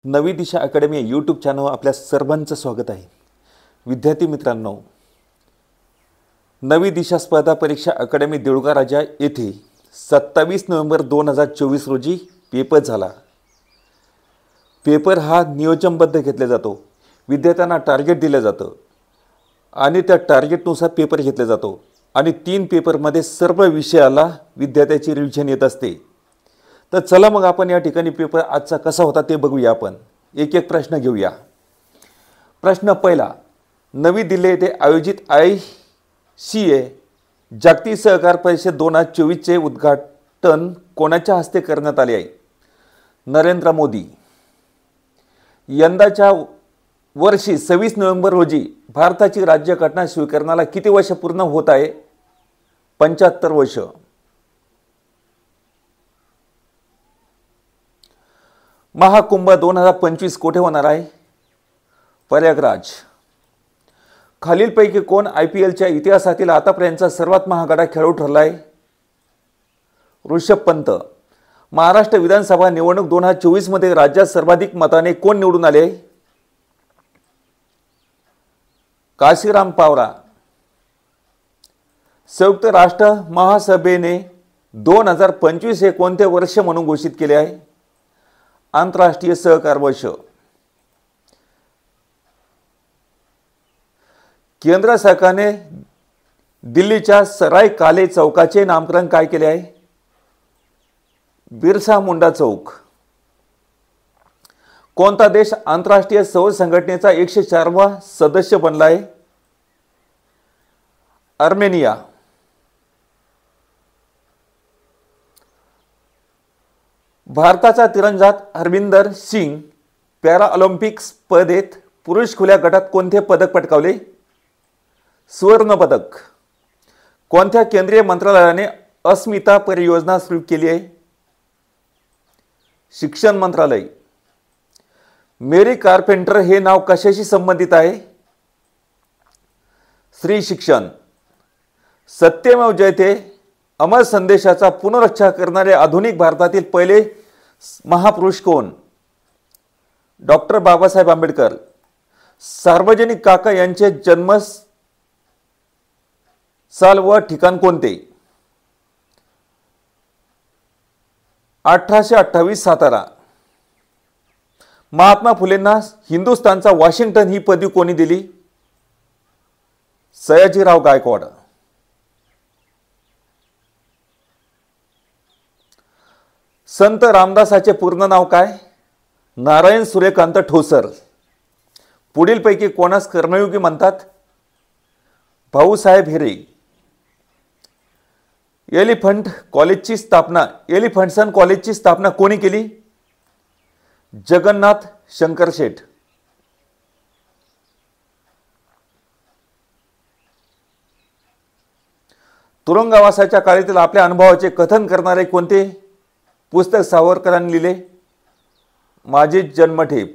नवी दिशा academy YouTube channel आपल्या सर्वांचं स्वागत आहे। विद्यार्थी मित्रांनो, नवी दिशा स्पर्धा परीक्षा अकॅडमी देऊळगाव राजा येथे 27 नोव्हेंबर 2024 रोजी पेपर झाला। पेपर हा नियोजनबद्ध घेतला जातो। विद्यार्थ्यांना टार्गेट दिले जातं आणि त्या टार्गेटनुसार पेपर घेतला जातो आणि 3 पेपरमध्ये सर्व विषयाला विद्यार्थ्याची रिव्हिजन येत असते। तर चला मग आपण या ठिकाणी पेपर आजचा कसा होता ते बघूया। आपण एक एक प्रश्न घेऊया। प्रश्न पहिला, नवी दिल्ली येथे आयोजित ICA जागतिक सहकार परिषद 2024 चे उद्घाटन कोणाच्या हस्ते करण्यात आले आहे? नरेंद्र मोदी। यंदाच्या वर्षी 26 नोव्हेंबर रोजी भारताची राज्यघटना स्वीकारण्याला किती वर्ष पूर्ण होत आहे? 75 वर्ष। महाकुंभ 2025 कोठे होणार आहे? प्रयागराज। खालीलपैकी कोण IPLच्या इतिहासातील आतापर्यंतचा सर्वात महागडा खेळाडू ठरला आहे? ऋषभ पंत। महाराष्ट्र विधानसभा निवडणूक 2024 मध्ये राज्यात सर्वाधिक मताने कोण निवडून आले? काशीराम पावरा। संयुक्त राष्ट्र महासभेने 2025 हे कोणते वर्ष म्हणून घोषित केले आहे? आंतरराष्ट्रीय सहकार वर्ष। केंद्र सरकारने दिल्लीच्या सराय काले चौकाचे नामकरण काय केले आहे? बिरसा मुंडा चौक। कोणता देश आंतरराष्ट्रीय सौर संघटनेचा 104वा सदस्य बनला आहे? अर्मेनिया। भारताचा तिरंदाज हरविंदर सिंग पॅरा ऑलिम्पिक स्पर्धेत पुरुष खुल्या गटात कोणते पदक पटकावले? सुवर्ण पदक। कोणत्या केंद्रीय मंत्रालयाने अस्मिता परियोजना सुरू केली आहे? शिक्षण मंत्रालय। मेरी कार्पेंटर हे नाव कशाशी संबंधित आहे? स्त्री शिक्षण। सत्यमेव जयते अमर संदेशाचा पुनरुच्चार करणारे आधुनिक भारतातील पहिले महापुरुष कोण? डॉक्टर बाबासाहेब आंबेडकर। सार्वजनिक काका यांचे जन्म साल व ठिकाण कोणते? 1828 सातारा। महात्मा फुलेंना हिंदुस्थानचा वॉशिंग्टन ही पदवी कोणी दिली? सयाजीराव गायकवाड। संत रामदासाचे पूर्ण नाव काय? नारायण सूर्यकांत ठोसर। पुढीलपैकी कोणास कर्मयोगी म्हणतात? भाऊसाहेब हिरे। एलिफंटसन कॉलेजची स्थापना कोणी केली? जगन्नाथ शंकर शेठ। तुरुंगवासाच्या काळातील आपल्या अनुभवाचे कथन करणारे कोणते पुस्तक सावरकरांनी लिहिले? माझी जन्मठेप।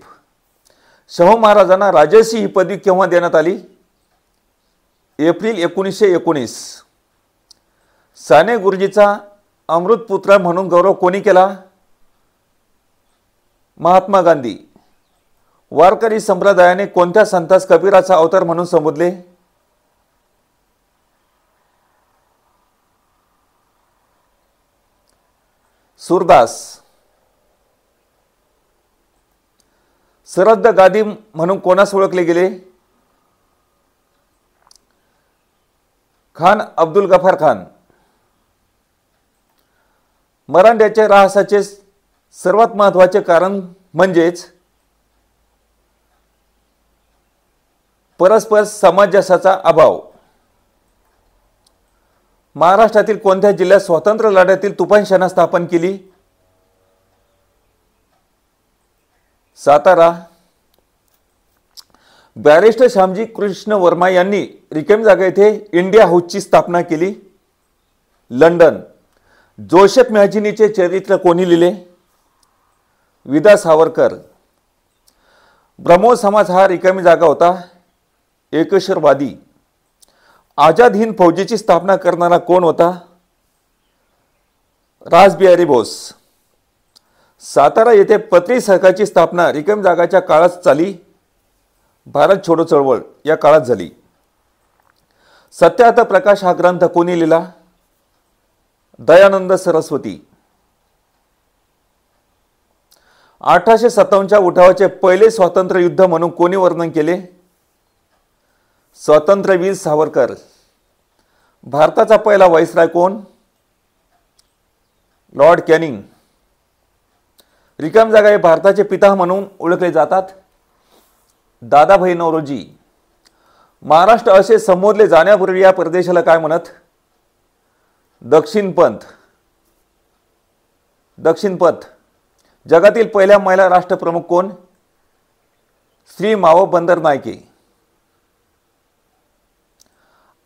शाहू महाराजांना राजर्षी ही पदवी केव्हा देण्यात आली? एप्रिल 1919। साने गुरुजीचा अमृतपुत्र म्हणून गौरव कोणी केला? महात्मा गांधी। वारकरी संप्रदायाने कोणत्या संतास कबीराचा अवतार म्हणून संबोधले? सूरदास। सरहद्द गादी म्हणून कोणास ओळखले गेले? खान अब्दुल गफार खान। मराठ्याच्या ऱ्हासाचे सर्वात महत्त्वाचे कारण म्हणजेच परस्पर सामंजस्याचा अभाव। महाराष्ट्रातील कोणत्या जिल्ह्यात स्वातंत्र्य लढ्यातील तुफान सेना स्थापन केली? सातारा। बॅरिस्टर श्यामजी कृष्ण वर्मा यांनी रिकाम्या जागा येथे इंडिया हाऊसची स्थापना केली? लंडन। जोसेफ मॅझिनीचे चरित्र कोणी लिहिले? विदा सावरकर। ब्रह्मो समाज हा रिकामी जागा होता? एकेश्वरवादी। आझाद हिंद फौजेची स्थापना करणारा कोण होता? रासबिहारी बोस। सातारा येथे पत्री सरकारची स्थापना रिकाम्या जागाच्या काळात झाली. भारत छोडो चळवळ या काळात झाली. सत्यार्थ प्रकाश हा ग्रंथ कोणी लिहिला? दयानंद सरस्वती. 1857च्या उठावाचे पहिले स्वातंत्र्य युद्ध म्हणून कोणी वर्णन केले? स्वातंत्र्यवीर सावरकर. भारताचा पहिला व्हाईसरॉय कोण? Lord Canning. रिकाम्या जागा हे भारताचे पिता म्हणून ओळखले जातात. दादाभाई नौरोजी. महाराष्ट्र असे संबोधले जाण्यापूर्वी या प्रदेशाला काय म्हणत? दक्षिणपंथ. दक्षिणपथ. जगातील पहिल्या महिला राष्ट्रप्रमुख कोण? श्री माव बंदर नायके.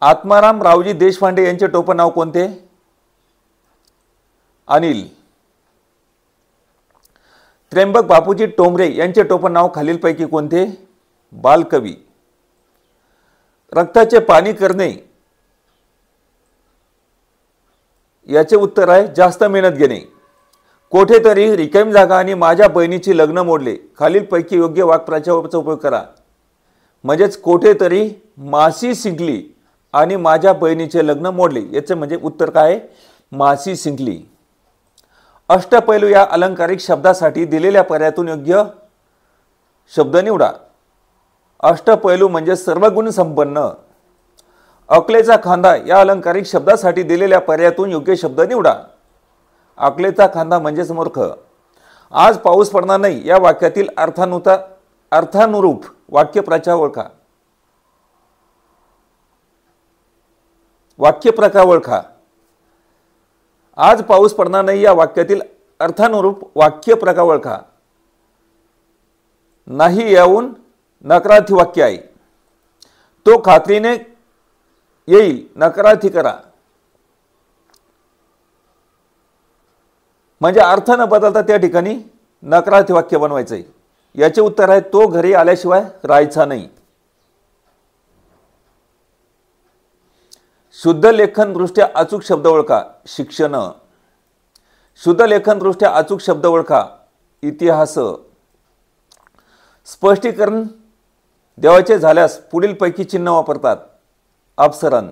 आत्माराम रावजी देशपांडे यांचे टोपण नाव कोणते? अनिल. त्र्यंबक बापूजी टोमरे यांचे टोपण नाव खालीलपैकी कोणते? बालकवी. रक्ताचे पाणी करणे याचे उत्तर आहे जास्त मेहनत घेणे. कोठेतरी रिकामी जागा आणि माझ्या बहिणीची लग्न मोडले खालीलपैकी योग्य वाक्प्रचाराचा उपयोग करा. म्हणजेच कोठेतरी मासी शिंकली आणि माझ्या बहिणीचे लग्न मोडले याचे म्हणजे उत्तर काय? मासी शिंकली. अष्टपैलू या अलंकारिक शब्दासाठी दिलेल्या पर्यायातून योग्य शब्द निवडा. अष्टपैलू म्हणजे सर्वगुण संपन्न. अकलेचा खांदा या अलंकारिक शब्दासाठी दिलेल्या पर्यायातून योग्य शब्द निवडा. अकलेचा खांदा म्हणजेच मूर्ख. आज पाऊस पडणार नाही या वाक्यातील अर्थानुरूप वाक्यप्रचार ओळखा. वाक्यप्रकार ओळखा. आज पाऊस पडणार नाही या वाक्यातील अर्थानुरूप वाक्यप्रकार ओळखा. नाही येऊन नकारार्थी वाक्य आहे. तो खात्रीने येईल नकारार्थी करा. म्हणजे अर्थ न बदलता त्या ठिकाणी नकारार्थी वाक्य बनवायचंय. याचे उत्तर आहे तो घरी आल्याशिवाय राहायचा नाही. शुद्ध लेखन दृष्ट्या अचूक शब्द ओळखा. शिक्षण. शुद्ध लेखन दृष्ट्या अचूक शब्द ओळखा. इतिहास. स्पष्टीकरण देवाचे झाल्यास पुढीलपैकी चिन्ह वापरतात. अपसरण.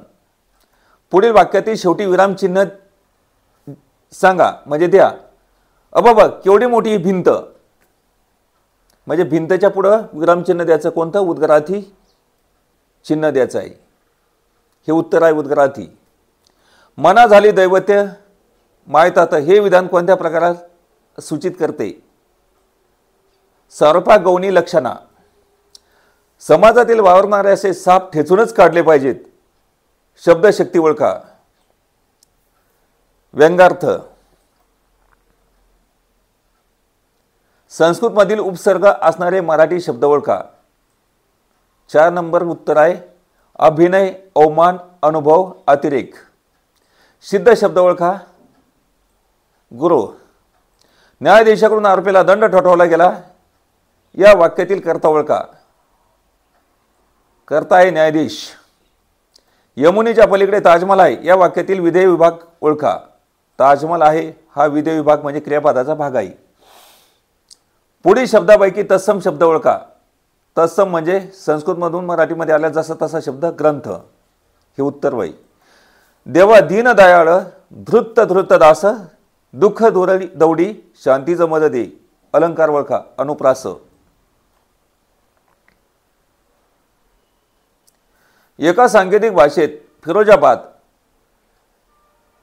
पुढील वाक्यातील शेवटी विराम चिन्ह सांगा म्हणजे द्या. अबाबा केवढी मोठी ही भिंत म्हणजे भिंतच्या पुढं विरामचिन्ह द्यायचं कोणतं? उद्गारार्थी चिन्ह द्यायचं आहे. हे उत्तर आहे उद्गारार्थी. मना झाली दैवत्य मायतात हे विधान कोणत्या प्रकारात सूचित करते? सर्पा गौणी लक्षणा. समाजातील वावरणारे असे साप ठेचूनच काढले पाहिजेत. शब्दशक्ती ओळखा. व्यंगार्थ. संस्कृतमधील उपसर्ग असणारे मराठी शब्द ओळखा. 4 नंबर उत्तर आहे अभिनय, अवमान, अनुभव, अतिरेक. सिद्ध शब्द ओळखा. गुरु. न्यायाधीशाकडून आरोपीला दंड ठोठावला गेला या वाक्यातील कर्ता ओळखा. कर्ता आहे न्यायाधीश. यमुनेच्या पलीकडे ताजमहल आहे या वाक्यातील विधेय विभाग ओळखा. ताजमहल आहे हा विधेय विभाग म्हणजे क्रियापदाचा भाग आहे. पुढील शब्दापैकी तत्सम शब्द ओळखा. तत्सम म्हणजे संस्कृतमधून मराठीमध्ये आला जसा तसा शब्द ग्रंथ. हे उत्तर वय. देवा दीन दयाळ धृत धृत दास दुःख दुरळी दौडी शांती जमद दे. अलंकार ओळखा. अनुप्रास. एका सांकेतिक भाषेत फिरोजाबाद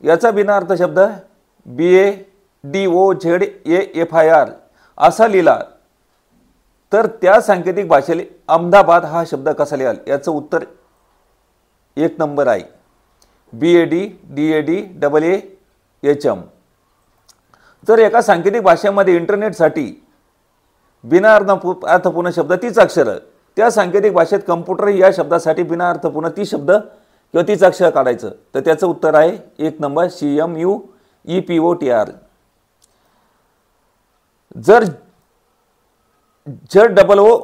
याचा बिना अर्थ शब्द BADOZAFIR असा लिहिला तर त्या सांकेतिक भाषेला अहमदाबाद हा शब्द कसा लिहाल? याचं उत्तर 1 नंबर आहे. BADDADAAHM. जर एका सांकेतिक भाषेमध्ये इंटरनेटसाठी बिना अर्थपूर्ण शब्द तीच अक्षर, त्या सांकेतिक भाषेत कम्प्युटर या शब्दासाठी बिना अर्थपूर्ण 30 शब्द किंवा 30 अक्षर काढायचं तर त्याचं उत्तर आहे 1 नंबर CMUEPOTR. जर ZOO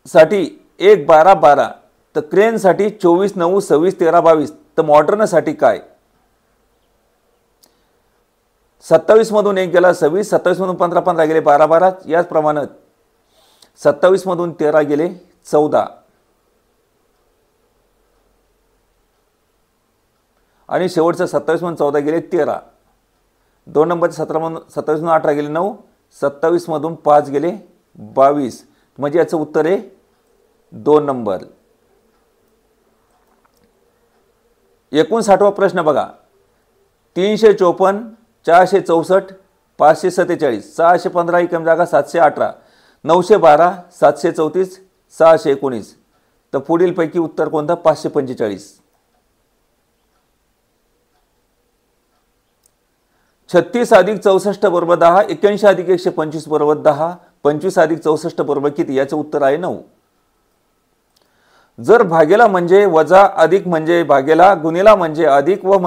साठी 1 12 12 तर क्रेन साठी 24 9 26 13 22 तर मॉडर्न साठी काय? 27 मधून 1 गेला 26, 27 मधून 15 15 गेले 12 12, याचप्रमाणे 27 मधून 13 गेले 14 आणि शेवटचं 27 मधून 14 गेले 13. 2 नंबरचे 17 मधून 27 मधून 18 गेले 9, 27 मधून 5 गेले 22. म्हणजे याचं उत्तर आहे 2 नंबर. 59वा प्रश्न बघा. 354, 464, 547, 615 ही कमी जागा 718, 912, 734, 619. तर पुढीलपैकी उत्तर कोणतं? 545. 36 अधिक 64 बरोबर 10, 81 अधिक 125 बरोबर 10, 25 अधिक 64 बरोबर किती? याचं उत्तर आहे 9. जर भागेला म्हणजे वजा, अधिक म्हणजे भागेला, गुणेला म्हणजे अधिक व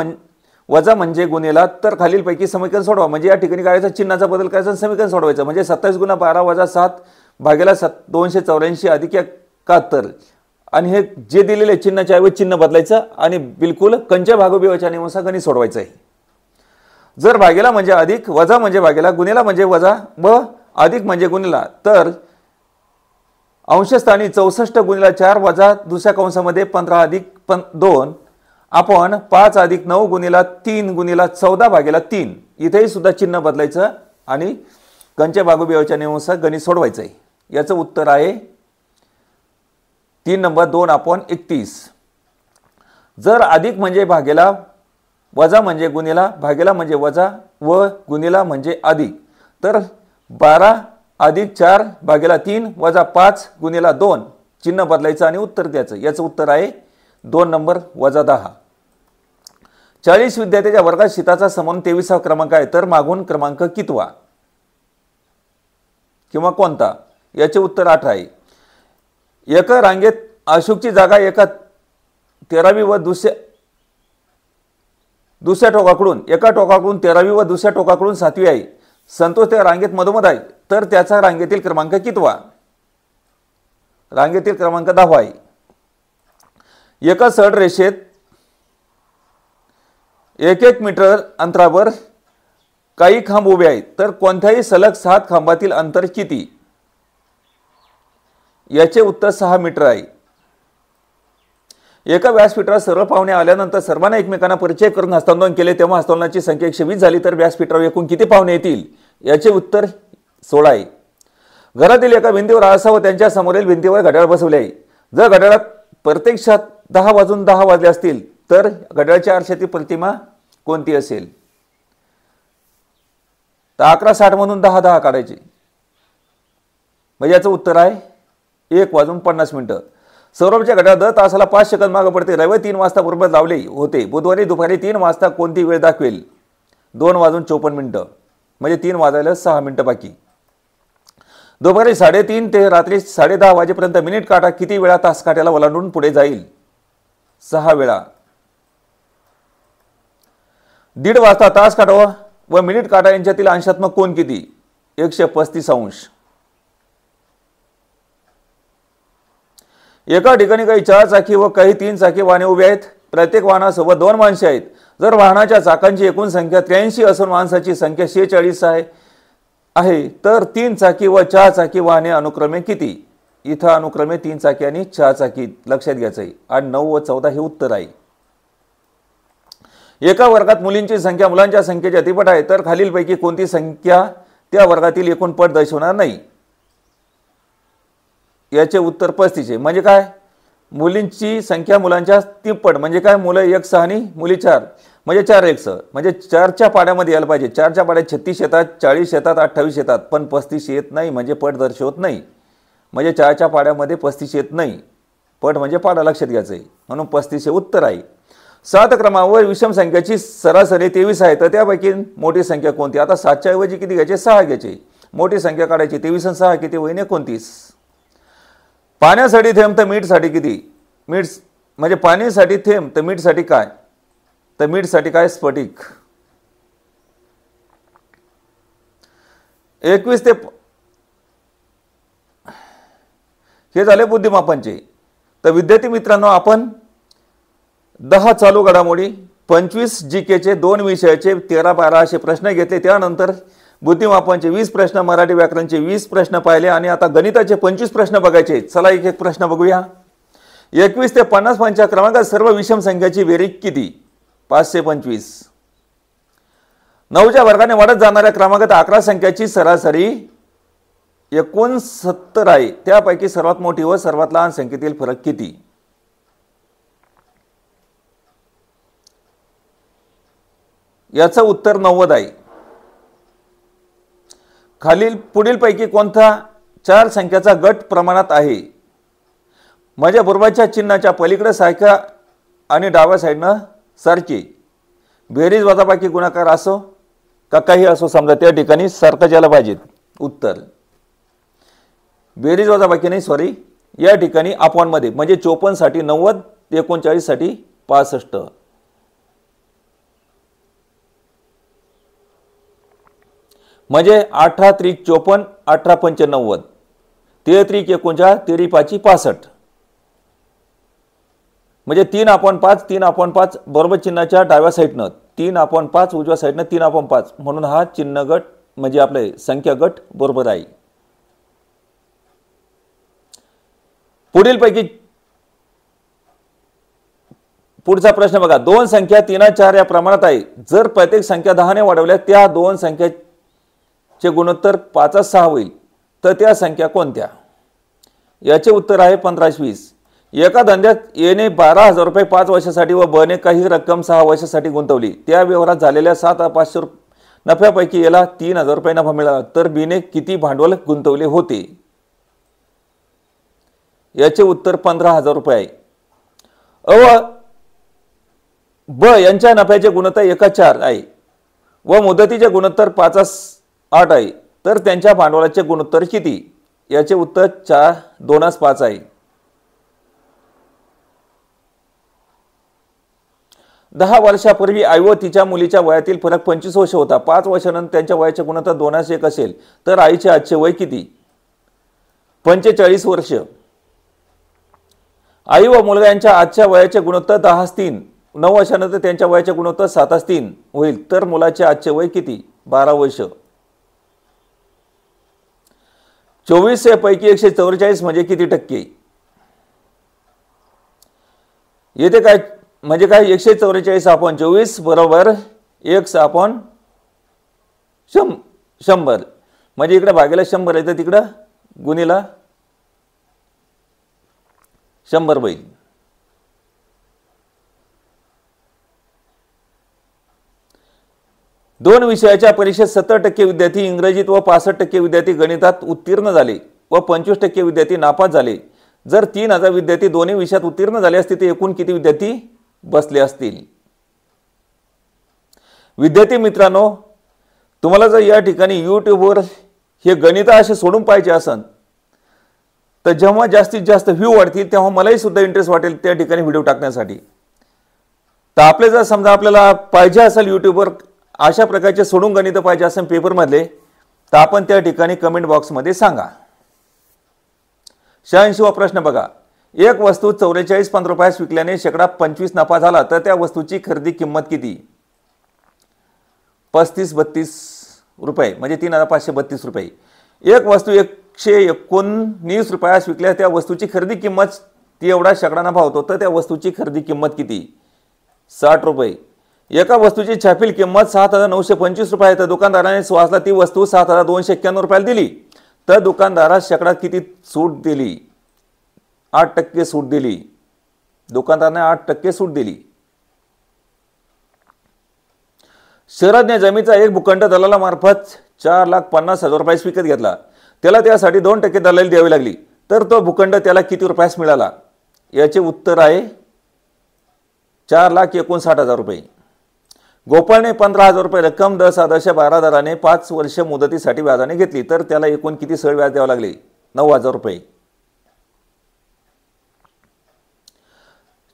वजा म्हणजे गुणेला, तर खालीलपैकी समीकरण सोडवा. म्हणजे या ठिकाणी करायचं, चिन्हाचा बदल करायचा, समीकरण सोडवायचं. म्हणजे 27 गुणा 12 वजा 7 भागेला 284 अधिक 71. आणि हे जे दिलेले चिन्हाच्या ऐवजी चिन्ह बदलायचं आणि बिलकुल कंच्या भागोबीवच्या नियमानुसार गणित सोडवायचं आहे. जर भागेला म्हणजे अधिक, वजा म्हणजे भागेला, गुणेला म्हणजे वजा व अधिक म्हणजे गुणेला, तर अंशस्थानी 64 गुणिला 4 वजा दुसऱ्या कंसामध्ये 15 अधिक 2, आपण 5 अधिक 9 गुणिला 3 गुणिला 14 भागेला 3. इथेही सुद्धा चिन्ह बदलायचं आणि कंच्या भागोबीवच्या नियमानुसार गणित सोडवायचं आहे. याचं उत्तर आहे 3 नंबर 2/31. जर अधिक म्हणजे भागेला, वजा म्हणजे गुणेला, भागेला म्हणजे वजा व गुणेला म्हणजे अधिक, तर 12 अधिक 4 भागेला 3 वजा 5 गुणेला 2, चिन्ह बदलायचं आणि उत्तर द्यायचं. याचं उत्तर आहे 2 नंबर वजा 10. 40 विद्यार्थ्यांच्या वर्गात शीताचा समान 23वा क्रमांक आहे, तर मागून क्रमांक कितवा किंवा कोणता? याचे उत्तर 8 आहे. एका रांगेत अशोकची जागा एका 13वी व दुसऱ्या टोकाकडून, एका टोकाकडून 13वी व दुसऱ्या टोकाकडून 7वी आहे. संतोष त्या रांगेत मधोमध आहे, तर त्याचा रांगेतील क्रमांक कितवा? रांगेतील क्रमांक 10वा आहे. एका सरळ रेषेत 1-1 मीटर अंतरावर काही खांब उभे आहेत, तर कोणत्याही सलग 7 खांबातील अंतर किती? याचे उत्तर 6 मीटर आहे. एका व्यासपीठावर सर्व पाहुणे आल्यानंतर सर्वांना एकमेकांना परिचय करून हस्तांदोलन केले, तेव्हा हस्तांदोलनाची संख्या 120 झाली, तर व्यासपीठावर एकूण किती पाहुणे येतील? याचे उत्तर 16 आहे. घरातील एका भिंतीवर आरसा व त्यांच्या समोरील भिंतीवर घड्याळ बसवले आहे. जर घड्याळात प्रत्यक्षात 10 वाजून 10 वाजले असतील, तर घड्याळाच्या आरशातील प्रतिमा कोणती असेल? तर 11:60 मधून 10:10 काढायचे. म्हणजे याचं उत्तर आहे 1:50. सौरभच्या घड्याळ दर तासाला 5 सेकंद मागे पडते. रविवारी 3 वाजता बरोबर लावले होते. बुधवारी दुपारी 3 वाजता कोणती वेळ दाखवेल? 2:54. म्हणजे 3 वाजायला 6 मिनिटं बाकी. दुपारी 3:30 ते रात्री 10:30 वाजेपर्यंत मिनिट काटा किती वेळा तास काट्याला ओलांडून पुढे जाईल? 6 वेळा. 1:30 वाजता तास काटा व मिनिट काटा यांच्यातील अंशात्मक कोन किती? 135 अंश. एका ठिकाणी काही 4 चाकी व काही 3 चाकी वाहने उभे आहेत. प्रत्येक वाहनासोबत 2 माणसे आहेत. जर वाहनाच्या चाकांची एकूण संख्या 83 असून माणसाची संख्या 46 आहे, तर 3 चाकी व 4 चाकी वाहने अनुक्रमे किती? इथं अनुक्रमे 3 चाकी आणि 4 चाकी लक्षात घ्यायचं आहे. आणि 9 व 14 हे उत्तर आहे. एका वर्गात मुलींची संख्या मुलांच्या संख्येच्या अतिपट आहे, तर खालीलपैकी कोणती संख्या त्या वर्गातील एकूण पट दर्शवणार नाही? याचे उत्तर 35 आहे. म्हणजे काय? मुलींची संख्या मुलांच्या तिप्पट. म्हणजे काय? मुलं 1 6 आणि मुली 4, म्हणजे 4 1 6. म्हणजे 4च्या पाड्यामध्ये यायला पाहिजे. 4च्या पाड्यात 36 येतात, 40 येतात, 28 येतात, पण 35 येत नाही. म्हणजे पट दर्शवत नाही. म्हणजे 4च्या पाड्यामध्ये 35 येत नाही. पट म्हणजे पाडा लक्षात घ्यायचं आहे. म्हणून 35 हे उत्तर आहे. 7 क्रमांकावर विषम संख्येची सरासरी 23 आहे, तर त्यापैकी मोठी संख्या कोणती? आता 7च्या ऐवजी किती घ्यायचे? 6 घ्यायचे. मोठी संख्या काढायची. 23 आणि 6 किती होईल? 29. पाण्यासाठी थेंब तर मीठसाठी किती? मीठ म्हणजे पाण्यासाठी थेंब तर मीठसाठी काय? तर मीठसाठी काय? स्फटिक. 21 ते हे झाले बुद्धिमापनचे. तर विद्यार्थी मित्रांनो, आपण 10 चालू घडामोडी 25 GKचे 2 विषयाचे 13-12 असे प्रश्न घेतले। त्यानंतर बुद्धिमापनचे 20 प्रश्न, मराठी व्याकरणचे 20 प्रश्न पाहिले आणि आता गणिताचे 25 प्रश्न बघायचे। चला एक एक प्रश्न बघूया। 21 ते 50 क्रमांकात सर्व विषम संख्याची बेरीज किती? 525। 9च्या वर्गाने वाढत जाणाऱ्या क्रमांकात 11 संख्याची सरासरी 69 आहे। त्यापैकी सर्वात मोठी व सर्वात लहान संख्येतील फरक किती? याचं उत्तर 90 आहे। खालील पुढीलपैकी कोणता 4 संख्याचा गट प्रमाणात आहे? म्हणजे बरोबरच्या चिन्हाच्या पलीकडे सारख्या आणि डाव्या साईडनं सारखी। बेरीज वजाबाकी गुणाकार असो का काही असो, समजा त्या ठिकाणी सारखं ज्याला पाहिजे उत्तर। बेरीज वजाबाकी नाही, सॉरी, या ठिकाणी अपॉन मध्ये म्हणजे 54 साठी 90, 39 साठी 65। म्हणजे 18 त्रिक 54, 18 पंच 90, 33 49, 33 पाची 65। म्हणजे 3/5, 3/5 बरोबर चिन्हाच्या डाव्या साईडनं, 3/5 उजव्या साईडनं 3/5, म्हणून हा चिन्ह गट म्हणजे आपले संख्या गट बरोबर आहे। पुढीलपैकी पुढचा प्रश्न बघा। 2 संख्या 3, 4 या प्रमाणात आहे। जर प्रत्येक संख्या 10 ने वाढवल्या त्या 2 संख्याचे गुणोत्तर 5/6 होईल, तर त्या संख्या कोणत्या? याचे उत्तर आहे 15/20। एका धंद्यात एने 12,000 रुपये 5 वर्षासाठी व बने काही रक्कम 6 वर्षासाठी गुंतवली। त्या व्यवहारात झालेल्या 7,500 नफ्यापैकी याला 3,000 रुपये नफा मिळाला, तर बीने किती भांडवल गुंतवले होते? याचे उत्तर 15,000 रुपये आहे। व ब यांच्या नफ्याचे गुणोत्तर 1/4 आहे व मुदतीचे गुणोत्तर 5/8 आहे, तर त्यांच्या भांडवलाचे गुणोत्तर किती? याचे उत्तर 2/5 आहे। 10 वर्षापूर्वी आई व तिच्या मुलीच्या वयातील फरक 25 वर्ष होता। 5 वर्षानंतर त्यांच्या वयाचे गुणोत्तर 2:1 असेल, तर आईचे आजचे वय किती? 45 वर्ष। आई व मुलगा यांच्या आजच्या वयाचे गुणोत्तर 10:3, 9 वर्षानंतर त्यांच्या वयाचे गुणोत्तर 7:3 होईल, तर मुलाचे आजचे वय किती? 12 वर्ष। 24 पैकी 144 म्हणजे किती टक्के? येथे काय म्हणजे काय? 144/24 बरोबर 1/100, म्हणजे इकडे भागेला 100 आहे तर तिकडे गुणीला 100 होईल। दोन विषयाच्या परीक्षेत 70% विद्यार्थी इंग्रजीत व 65% विद्यार्थी गणितात उत्तीर्ण झाले व 25% विद्यार्थी नापास झाले। जर 3,000 विद्यार्थी दोन्ही विषयात उत्तीर्ण झाले असते तर एकूण किती विद्यार्थी बसले असतील? विद्यार्थी मित्रांनो, तुम्हाला जर या ठिकाणी यूट्यूबवर हे गणित असे सोडून पाहिजे असेल तर जेव्हा जास्तीत जास्त व्ह्यू वाढतील तेव्हा मलाही सुद्धा इंटरेस्ट वाटेल त्या ठिकाणी व्हिडिओ टाकण्यासाठी। तर आपले जर समजा आपल्याला पाहिजे असेल यूट्यूबवर अशा प्रकारचे सोडून गणित पाहिजे असेल पेपरमधले, तर आपण त्या ठिकाणी कमेंट बॉक्समध्ये सांगा। 86वा प्रश्न बघा। एक वस्तू 44 रुपयास विकल्याने शेकडा 25 नफा झाला, तर त्या वस्तूची खरेदी किंमत किती? 35-32 रुपये म्हणजे 3,532 रुपये। एक वस्तू 119 रुपयास विकल्या त्या वस्तूची खरेदी किंमत ती एवढा शेकडा नफा होतो, तर त्या वस्तूची खरेदी किंमत किती? 60 रुपये। एका वस्तूची छापील किंमत 7,925 रुपये आहे, तर दुकानदाराने सुहासला ती वस्तू 7,291 रुपयाला दिली, तर दुकानदारास शेकडा किती सूट दिली? 8% सूट दिली। दुकानदाराने 8% सूट दिली। शरदने जमीचा एक भूखंड दलालामार्फत 4,50,000 रुपयास विकत घेतला। त्याला त्यासाठी 2% दलाली द्यावी लागली, तर तो भूखंड त्याला किती रुपयास मिळाला? याचे उत्तर आहे 4,59,000 रुपये। गोपाळने 15,000 रुपये रक्कम 10,12 दराने 5 वर्ष मुदतीसाठी व्याजाने घेतली, तर त्याला एकूण किती सरळ व्याज द्यावे लागले? 9,000 रुपये।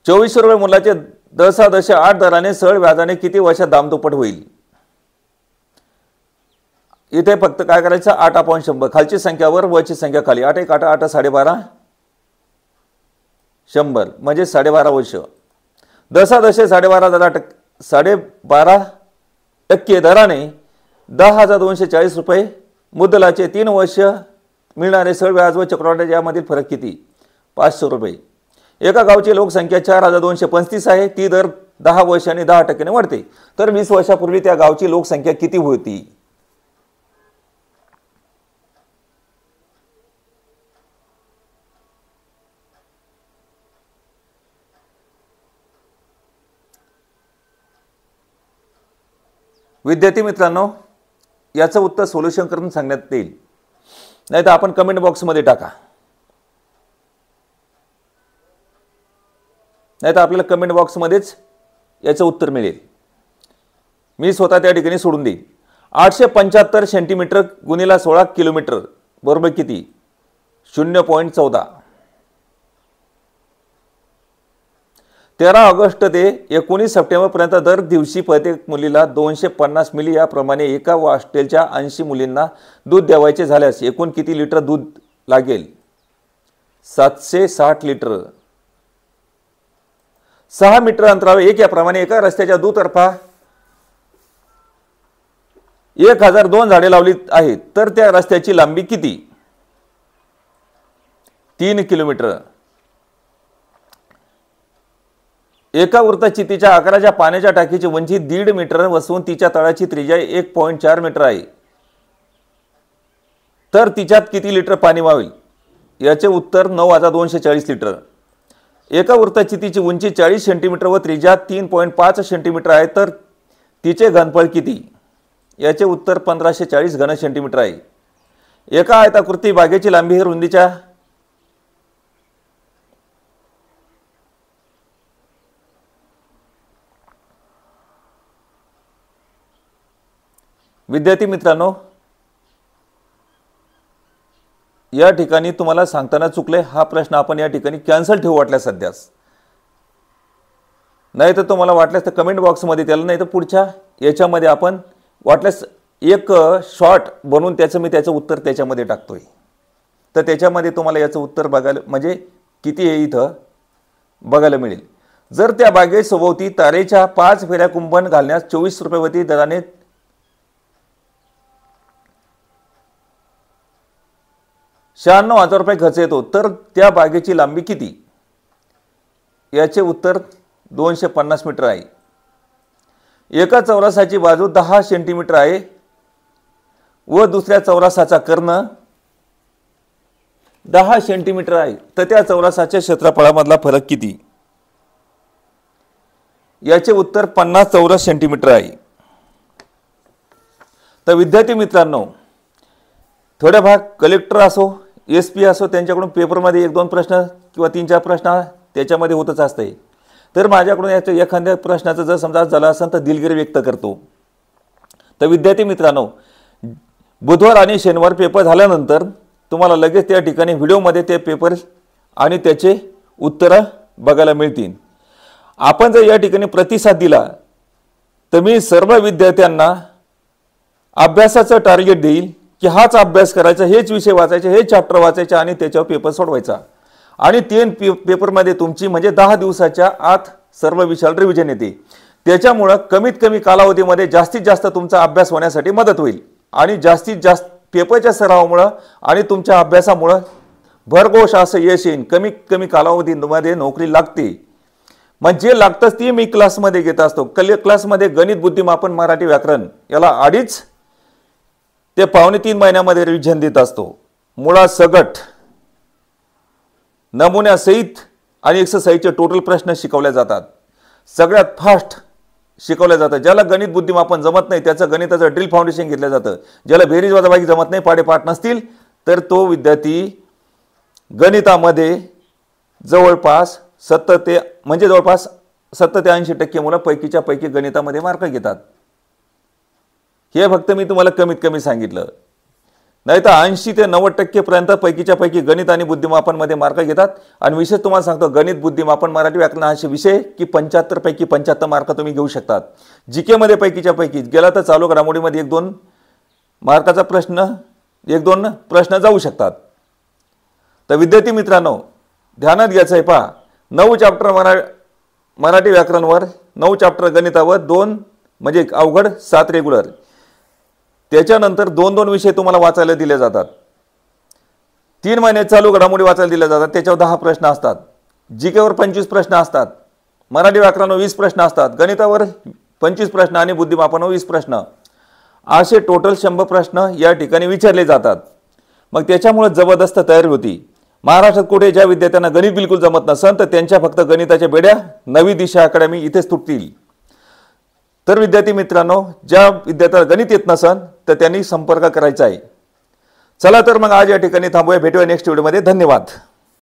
2400 रुपये मुलाचे 10,8 दराने सरळ व्याजाने किती वर्षात दामदुप्पट होईल? इथे फक्त काय करायचं? 8/100, खालची संख्या वर वरची संख्या खाली। 8 1 8 8 12.5 100 म्हणजे 12.5 वर्ष। 10,10 12 10 12.5% दराने 10,240 रुपये मुद्दलाचे 3 वर्ष मिळणारे सरळ व्याज व चक्रवाढ यामधील फरक किती? 500 रुपये. एका गावची लोकसंख्या 4,235 आहे, ती दर 10 वर्षांनी 10% वाढते, तर 20 वर्षापूर्वी त्या गावची लोकसंख्या किती होती? विद्यार्थी मित्रांनो, याचं उत्तर सोल्युशन करून सांगण्यात येईल, नाही तर आपण कमेंट बॉक्समध्ये टाका, नाही तर आपल्याला कमेंट बॉक्समध्येच याचं उत्तर मिळेल. मी स्वतः त्या ठिकाणी सोडून देईन. 875 सेंटीमीटर गुणिले 16 किलोमीटर बरोबर किती? 0.14. 13 ऑगस्ट ते 19 सप्टेंबरपर्यंत दर दिवशी प्रत्येक मुलीला 250 मिली याप्रमाणे एका हॉस्टेलच्या 80 मुलींना दूध द्यावायचे झाल्यास एकूण किती लिटर दूध लागेल? 760 लिटर. 6 मीटर अंतरावर एक याप्रमाणे एका रस्त्याच्या दुतर्फा 1002 झाडे लावली आहेत, तर त्या रस्त्याची लांबी किती? 3 किलोमीटर. एका वृत्तचित्तीच्या आकाराच्या पाण्याच्या टाकीची उंची 1.5 मीटर असून तिच्या तळाची त्रिज्या 1.4 मीटर आहे, तर तिच्यात किती लिटर पाणी व्हावे? याचे उत्तर 9,240 लिटर. एका वृत्तचित्तीची उंची 40 सेंटीमीटर व त्रिज्या 3.5 सेंटीमीटर आहे, तर तिचे घनफळ किती? याचे उत्तर 1540 घन सेंटीमीटर आहे. एका आयताकृती बागेची लांबी ही रुंदीच्या विद्यार्थी मित्रांनो, या ठिकाणी तुम्हाला सांगताना चुकले, हा प्रश्न आपण या ठिकाणी कॅन्सल ठेवू वाटल्यास सध्यास, नाही तर तुम्हाला वाटल्यास तर कमेंट बॉक्समध्ये त्याला, नाही तर पुढच्या याच्यामध्ये आपण वाटल्यास एक शॉर्ट बनवून मी त्याचं उत्तर त्याच्यामध्ये टाकतोय, तर त्याच्यामध्ये तुम्हाला याचं उत्तर बघायला म्हणजे किती आहे इथं बघायला मिळेल. जर त्या बागेसोबती तारेच्या 5 फेऱ्या कुंभण घालण्यास 24 रुपये दराने 96,000 रुपये खर्च येतो, तर त्या बागेची लांबी किती? याचे उत्तर 250 मीटर आहे. एका चौरसाची बाजू 10 सेंटीमीटर आहे व दुसऱ्या चौरसाचा कर्ण 10 सेंटीमीटर आहे, तर त्या चौरसाच्या क्षेत्रफळामधला फरक किती? याचे उत्तर 50 चौरस सेंटीमीटर आहे. तर विद्यार्थी मित्रांनो, थोडे भाग कलेक्टर असो SP असो त्यांच्याकडून पेपरमध्ये 1-2 प्रश्न किंवा 3-4 प्रश्न त्याच्यामध्ये होतच असते, तर माझ्याकडून याच्या एखाद्या प्रश्नाचं जर समजा झाला असेल तर दिलगिरी व्यक्त करतो. तर विद्यार्थी मित्रांनो, बुधवार आणि शनिवार पेपर झाल्यानंतर तुम्हाला लगेच त्या ठिकाणी व्हिडिओमध्ये ते पेपर आणि त्याचे उत्तरं बघायला मिळतील. आपण जर या ठिकाणी प्रतिसाद दिला तर मी सर्व विद्यार्थ्यांना अभ्यासाचं टार्गेट देईल की हाच अभ्यास करायचा, हेच विषय वाचायचे, हेच चॅप्टर वाचायचे आणि त्याच्यावर पेपर सोडवायचा. आणि 3 पेपरमध्ये तुमची म्हणजे 10 दिवसाच्या आत सर्व विषयाला रिव्हिजन येते. त्याच्यामुळं कमीत कमी कालावधीमध्ये जास्तीत जास्त तुमचा अभ्यास होण्यासाठी मदत होईल आणि जास्तीत जास्त पेपरच्या सरावामुळं आणि तुमच्या अभ्यासामुळं भरघोष असं यश येईल. कमीत कमी कालावधीमध्ये नोकरी लागते. मग जे लागतंच ती मी क्लासमध्ये घेत असतो. क्लासमध्ये गणित, बुद्धिमापन, मराठी, व्याकरण याला 2.5 ते 3.25 महिन्यामध्ये रिव्हिजन देत असतो. मुळात सगट नमुन्यासहित आणि एक्सरसाइजचे टोटल प्रश्न शिकवले जातात. सगळ्यात फास्ट शिकवले जातं. ज्याला गणित बुद्धिमापन जमत नाही त्याचं गणिताचं ड्रिल फाउंडेशन घेतलं जातं. ज्याला बेरीज वजाबाकी जमत नाही, पाढेपाठ नसतील, तर तो विद्यार्थी गणितामध्ये जवळपास 70 ते 80% मुलं पैकीच्या पैकी गणितामध्ये मार्क घेतात. हे फक्त मी तुम्हाला कमीत कमी सांगितलं. नाही तर 80 ते 90% पर्यंत पैकीच्या पैकी गणित आणि बुद्धिमापनमध्ये मार्क घेतात. आणि विशेष तुम्हाला सांगतो, गणित, बुद्धिमापन, मराठी, व्याकरण असे विषय की 75 पैकी 75 मार्क तुम्ही घेऊ शकतात. GK मध्ये पैकीच्या पैकी गेला तर चालू घडामोडीमध्ये 1-2 मार्काचा प्रश्न 1-2 प्रश्न जाऊ शकतात. तर विद्यार्थी मित्रांनो, ध्यानात घ्यायचं आहे. पहा, 9 चॅप्टर मराठी व्याकरणवर 9 चॅप्टर गणितावर 2 म्हणजे अवघड 7 रेग्युलर. त्याच्यानंतर 2-2 विषय तुम्हाला वाचायला दिले जातात. 3 महिने चालू घडामोडी वाचायला दिल्या जातात. त्याच्यावर 10 प्रश्न असतात. जीकेवर 25 प्रश्न असतात. मराठी व्याकरणावर 20 प्रश्न असतात. गणितावर 25 प्रश्न आणि बुद्धिमापनावर 20 प्रश्न. असे टोटल 100 प्रश्न या ठिकाणी विचारले जातात. मग त्याच्यामुळे जबरदस्त तयारी होती. महाराष्ट्रात कुठे ज्या विद्यार्थ्यांना गणित बिलकुल जमत नसेल तर त्यांच्या फक्त गणिताच्या बेड्या नवी दिशा अकॅडमी इथेच तुटतील. तर विद्यार्थी मित्रांनो, ज्या विद्यार्थ्याला गणित येत नसेल तर त्यांनी संपर्क करायचा आहे. चला तर मग आज या ठिकाणी थांबूया. भेटूया नेक्स्ट व्हिडिओमध्ये. धन्यवाद.